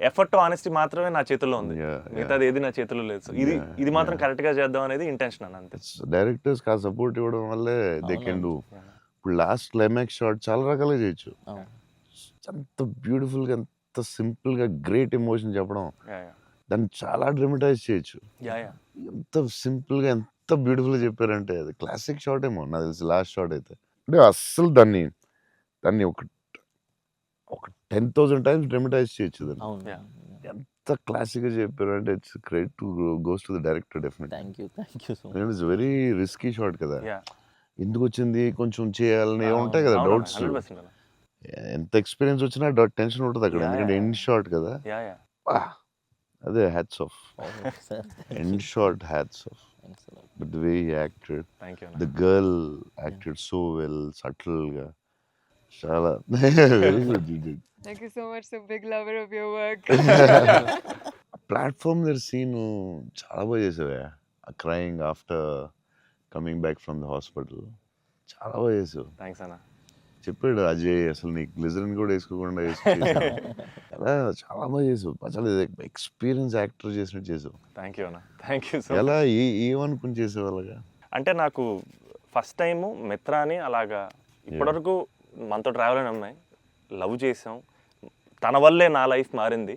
ఎఫర్ట్ ఆనెస్టీ మాత్రమే నా చేతుల్లో ఉంది, మిగతాది ఏది నా చేతుల్లో లేదు. సో ఇది మాత్రం కరెక్ట్గా చేద్దాం అనేది ఇంటెన్షన్ అన్న, అంతే. డైరెక్టర్స్ ఆ సపోర్ట్ ఇవ్వడం వల్లే దే కెన్ డూ. ఇప్పుడు లాస్ట్ క్లైమాక్స్ షాట్ చాలా రకాలుగా చేయొచ్చు. ఎంత బ్యూటిఫుల్గా, ఎంత సింపుల్గా గ్రేట్ ఎమోషన్ చెప్పడం, దాన్ని చాలా డ్రమటైజ్ చేయొచ్చు. ఎంత సింపుల్గా, ఎంత బ్యూటిఫుల్గా చెప్పారంటే అది క్లాసిక్ షాట్ ఏమో నాకు తెలిసి లాస్ట్ షాట్ అయితే. అంటే అస్సలు దాన్ని ఒక 10,000 టైమ్స్ డ్రమటైజ్ చేయొచ్చు దాన్ని. ఎంత క్లాసిక్గా చెప్పారు అంటే it's credit to goes to the director definitely. Thank you so much. It's very risky shot కదా, ఎందుకు వచ్చింది కొంచెం చేయాలని ఉంటాయి కదా డౌట్స్. ఎంత ఎక్స్పీరియన్స్ వచ్చినా టెన్షన్ ఉంటుంది అక్కడ, ఎందుకంటే ఎండ్ షాట్ కదా. అదే hats off, end shot hats off. But the way he acted, the girl acted so well, subtle గా, చాలా very good. Thank you so much. So big lover of your work. Platform దగ్గర scene చాలా బాగా చేసావే, crying after coming back from the hospital, చాలా బాగా చేసావు. Thanks అన్న. చెప్పాడు అజయ్, అసలు నీకు గ్లిజరిన్ కూడా వేసుకోకుండా ఎలా చాలా బాగా చేసావు, చాలా ఎక్స్పీరియన్స్ యాక్టర్ చేసినట్టు చేసావు. థ్యాంక్ యూ అన్న, థ్యాంక్ యూ సో. ఎలా ఏమనుకుని చేసావు అలాగా? అంటే నాకు ఫస్ట్ టైము మిత్రాని అలాగా ఇప్పటివరకు మనతో ట్రావెల్ అయిన అమ్మాయి లవ్ చేసాం, తన వల్లే నా లైఫ్ మారింది.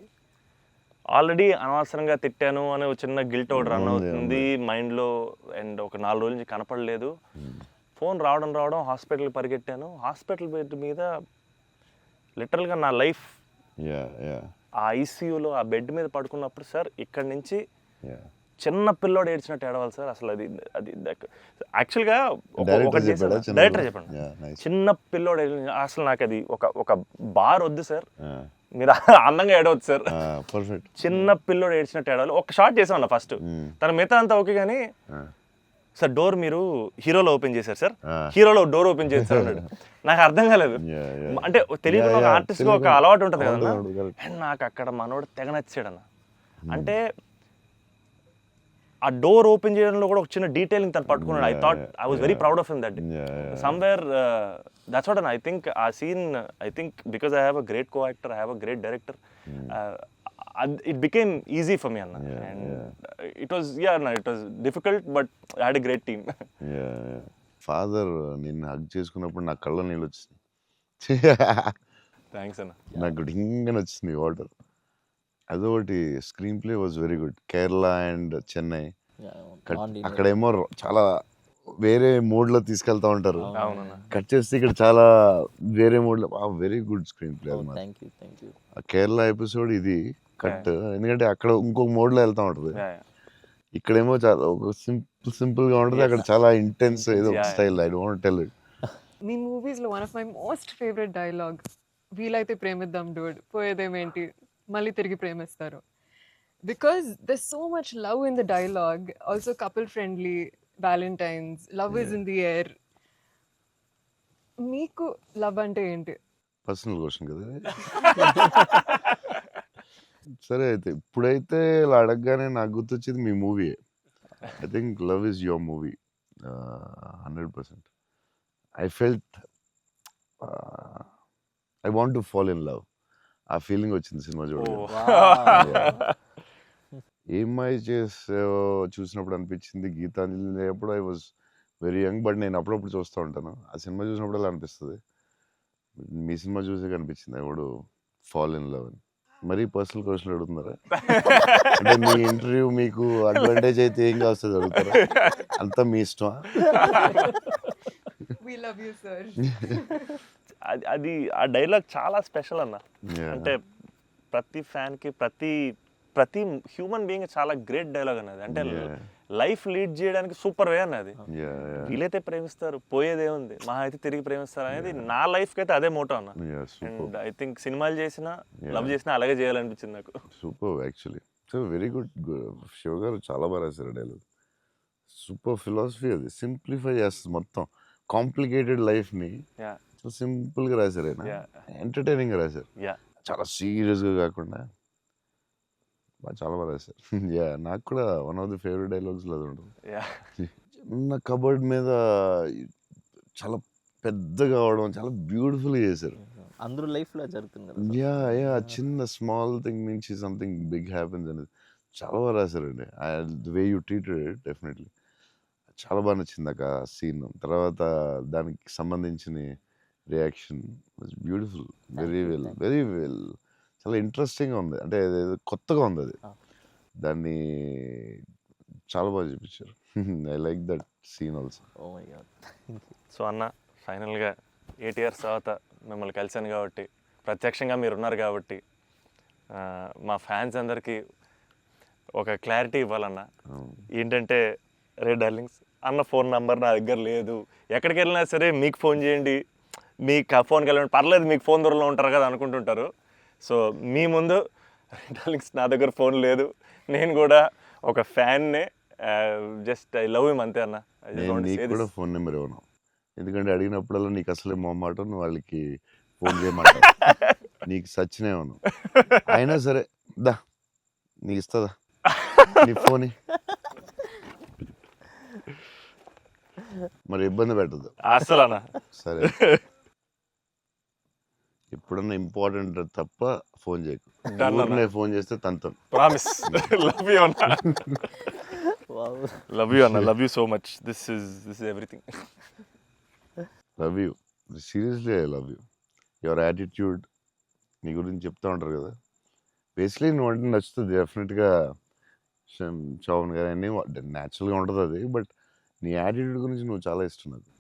ఆల్రెడీ అనవసరంగా తిట్టాను అనే ఒక చిన్న గిల్ట్ ఒకటి రన్ అవుతుంది మైండ్లో. అండ్ ఒక 4 రోజుల నుంచి కనపడలేదు. ఫోన్ రావడం హాస్పిటల్కి పరిగెట్టాను. హాస్పిటల్ బెడ్ మీద లిటరల్గా నా లైఫ్, ఆ ఐసీయూలో ఆ బెడ్ మీద పడుకున్నప్పుడు, సార్ ఇక్కడి నుంచి చిన్న పిల్లోడు ఏడ్చినట్టు ఏడవాలి సార్. అసలు అది యాక్చువల్గా డైరెక్టర్ చెప్పండి, చిన్న పిల్లోడు అసలు నాకు అది ఒక బార్ వద్దు సార్, మీరు అందంగా ఏడవద్దు సార్, చిన్న పిల్లోడు ఏడ్చినట్టు ఏడవాలి. ఒక షాట్ చేసాం అన్న ఫస్ట్, తన మిగతా అంతా ఓకే కానీ సార్ డోర్ మీరు హీరోలో ఓపెన్ చేశారు సార్, హీరోలో డోర్ ఓపెన్ చేశారు అన్నాడు. నాకు అర్థం కాలేదు. అంటే తెలియకుండా ఒక ఆర్టిస్ట్గా ఒక అలవాటు ఉంటుంది కదన్నా. అండ్ నాకు అక్కడ మనోడు తెగ నచ్చాడు అన్న. అంటే ఆ డోర్ ఓపెన్ చేయడంలో కూడా ఒక చిన్న డీటెయిలింగ్ తను పట్టుకున్నాడు. I was very proud of him that somewhere. That's what I think ఆ scene, I think because I have a great co actor, I have a great director, it became easy for me anna. And it was difficult but I had a great team. Father నిన్ను hug చేసుకున్నప్పుడు నా కళ్ళ నీళ్ళు వచ్చింది. Thanks అన్న. నాకు డింగని వచ్చింది water. అదొకటి. Screen play was very good. Kerala and Chennai అక్కడేమో చాలా వేరే మోడ్లో తీసుకెళ్తా ఉంటారు, కట్ చేస్తే ఇక్కడ చాలా వేరే మోడ్లో. Very good screen play. Kerala episode ఇది కట్, ఎందుకంటే అక్కడ ఇంకొక మోడ్లో వెళ్తా ఉంటుంది, ఇక్కడేమో చాలా ఒక సింపుల్గా ఉంటుంది, అక్కడ చాలా ఇంటెన్స్ ఏదో style. I don't tell it. మీ మూవీస్లో one of my most favourite dialogue, వీలైతే ప్రేమిద్దాం డూడ్, పోయేదేమేంటి మళ్ళీ తిరిగి ప్రేమిస్తారు. Because there so much love in the dialogue, also couple friendly, Valentine's, love is in the air. మీకు లవ్ అంటే ఏంటి? పర్సనల్ క్వశ్చన్ కదా. సరే అయితే ఇప్పుడైతే ఇలా అడగగానే నాకు గుర్తొచ్చేది మీ movie. I think love is your movie 100%. I felt I want to fall in love. ఆ ఫీలింగ్ వచ్చింది సినిమా చూడగా. ఏమై చేసావో చూసినప్పుడు అనిపించింది. గీతాంజలి అప్పుడు I was very young, but నేను అప్పుడప్పుడు చూస్తూ ఉంటాను. ఆ సినిమా చూసినప్పుడు అలా అనిపిస్తుంది. మీ సినిమా చూసే కనిపించింది I would fall in love అని. మరీ పర్సనల్ క్వశ్చన్ అడుగుతున్నారా? అంటే మీ ఇంటర్వ్యూ మీకు అడ్వాంటేజ్ అయితే ఏం కావస్తుంది అడుగుతారా? అంతా మీ ఇష్టమా? అది ఆ డైలాగ్ చాలా స్పెషల్ అన్న. అంటే ప్రతి ఫ్యాన్కి, ప్రతి హ్యూమన్ బీయింగ్ చాలా గ్రేట్ డైలాగ్ అన్నది. అంటే లైఫ్ లీడ్ చేయడానికి సూపర్ వే అన్నది. వీలైతే ప్రేమిస్తారు, పోయేదే ఉంది, మహా అయితే తిరిగి ప్రేమిస్తారు అనేది నా లైఫ్కి అయితే అదే మోటో అన్న. అండ్ ఐ థింక్ సినిమాలు చేసినా లవ్ చేసినా అలాగే చేయాలనిపించింది నాకు. Super actually. So very good. Shiva గారు చాలా బాగా రాశారు డైలాగ్. సూపర్ ఫిలాసఫీ అది. సింప్లిఫై చేస్తుంది మొత్తం కాంప్లికేటెడ్ లైఫ్ని. సింపుల్గా రాశారు ఆయన. ఎంటర్టైనింగ్గా రాశారు, చాలా సీరియస్గా కాకుండా. చాలా బాగా రాశారు. నాకు కూడా one of the favourite dialogues అది ఉంటుంది. చిన్న కబర్డ్ మీద చాలా పెద్దగా అవడం చాలా బ్యూటిఫుల్గా చేశారు. అందరూ లైఫ్లో జరుగుతుంది కదా. యా చిన్న స్మాల్ థింగ్ నుంచి సంథింగ్ బిగ్ హ్యాపెన్స్ అనేది చాలా బాగా రాశారండి. The way you treated it definitely చాలా బాగా నచ్చింది నాకు ఆ సీన్. తర్వాత దానికి సంబంధించిన reaction was beautiful, very well, చాలా ఇంట్రెస్టింగ్గా ఉంది. అంటే అదేదో కొత్తగా ఉంది అది. దాన్ని చాలా బాగా చూపించారు. I like that scene also. Oh my god. So అన్న, ఫైనల్గా 8 years తర్వాత మిమ్మల్ని కలిశాను కాబట్టి, ప్రత్యక్షంగా మీరు ఉన్నారు కాబట్టి, మా ఫ్యాన్స్ అందరికీ ఒక క్లారిటీ ఇవ్వాలన్న. ఏంటంటే, రే డార్లింగ్స్, అన్న ఫోన్ నెంబర్ నా దగ్గర లేదు, ఎక్కడికి వెళ్ళినా సరే మీకు ఫోన్ చేయండి, మీకు ఆ ఫోన్కి వెళ్ళండి, పర్లేదు మీకు ఫోన్ దూరంలో ఉంటారు కదా అనుకుంటుంటారు. సో మీ ముందు రే డార్లింగ్స్, నా దగ్గర ఫోన్ లేదు, నేను కూడా ఒక ఫ్యాన్నే, జస్ట్ ఐ లవ్ హిమ్ అంతే అన్న. నేను నీకు కూడా ఫోన్ నెంబర్ ఇవ్వను, ఎందుకంటే అడిగినప్పుడల్లా నీకు అసలే మొహమాటం, నువ్వు వాళ్ళకి ఫోన్ చేయమంటావు. నీకు సచ్చినే ఇవ్వను. అయినా సరే దా, నీకు ఇస్తుందా నీ ఫోన్, మరి ఇబ్బంది పెట్టద్దు అసలు అన్న. సరే. ఎప్పుడన్నా ఇంపార్టెంట్ తప్ప ఫోన్ చేయకు. ఊరినే ఫోన్ చేస్తే తనతో ప్రామిస్. లవ్ యూ అన్న. వావ్. లవ్ యూ అన్న, love you so much. This is everything. Love you, seriously I love you. Your attitude, నీ గురించి చెప్తా ఉంటారు కదా, బేసిక్లీ నువ్వు అంటే నచ్చుతుంది డెఫినెట్గా. చౌన్ గారు అన్నీ న్యాచురల్గా ఉంటుంది అది, బట్ నీ యాటిట్యూడ్ గురించి నువ్వు చాలా ఇష్టం నాకు.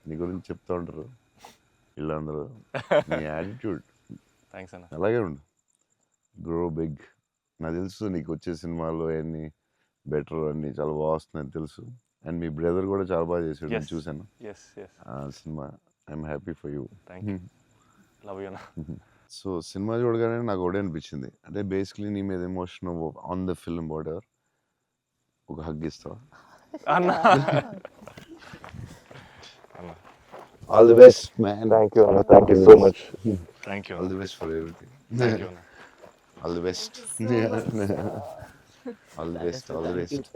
నీ గురించి చెప్తా ఉంటారు వీళ్ళందరూ. నీ యాటిట్యూడ్ థ్యాంక్స్ అన్న. అలాగే ఉండు, గ్రో బిగ్. నాకు తెలుసు నీకు వచ్చే సినిమాలు అవన్నీ బెటర్ అన్నీ చాలా బాగా వస్తున్నాయని తెలుసు. అండ్ మీ బ్రదర్ కూడా చాలా బాగా చేశాడు, నేను చూశాను ఎస్ ఆ సినిమా. I'm happy for you. Thank you. Love you అన్న. సో సినిమా చూడగానే నాకు ఒకటే అనిపించింది, అంటే బేసిక్లీ నీ మీద emotion on the film whatever, ఒక హగ్ ఇస్తావా అన్న. All the best man. Thank you అన్న, thank you so much. Thank you all the best for everything. Thank you అన్న. All the best. All the best.